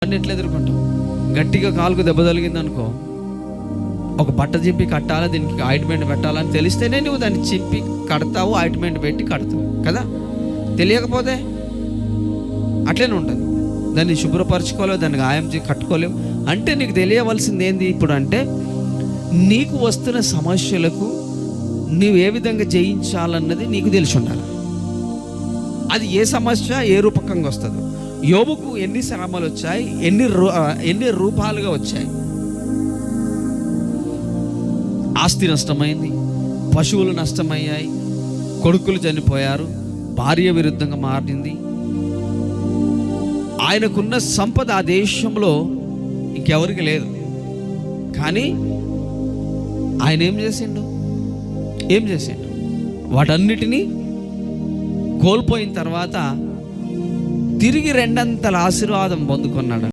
అన్ని ఎట్లా ఎదుర్కొంటావు? గట్టిగా కాలుకు దెబ్బ తగిలింది అనుకో, ఒక బట్ట చింపి కట్టాలా, దీనికి ఆయింట్మెంట్ పెట్టాలని తెలిస్తేనే నువ్వు దాన్ని చింపి కడతావు, ఆయింట్మెంట్ పెట్టి కడతావు కదా. తెలియకపోతే అట్లనే ఉంటుంది. దాన్ని శుభ్రపరచుకోలేవు, దాన్ని గాయం కట్టుకోలేవు. అంటే నీకు తెలియవలసింది ఏంది ఇప్పుడు అంటే, నీకు వస్తున్న సమస్యలకు నీవు ఏ విధంగా జయించాలన్నది నీకు తెలిసి ఉండాలి. అది ఏ సమస్య ఏ రూపకంగా వస్తుందో. యోబుకు ఎన్ని శ్రమలు వచ్చాయి, ఎన్ని రూపాలుగా వచ్చాయి. ఆస్తి నష్టమైంది, పశువులు నష్టమయ్యాయి, కొడుకులు చనిపోయారు, భార్య విరుద్ధంగా మారింది. ఆయనకున్న సంపద ఆ దేశంలో ఇంకెవరికి లేదు. కానీ ఆయన ఏం చేసిండు? వాటన్నిటినీ కోల్పోయిన తర్వాత తిరిగి రెండంతల ఆశీర్వాదం పొందుకున్నాడు.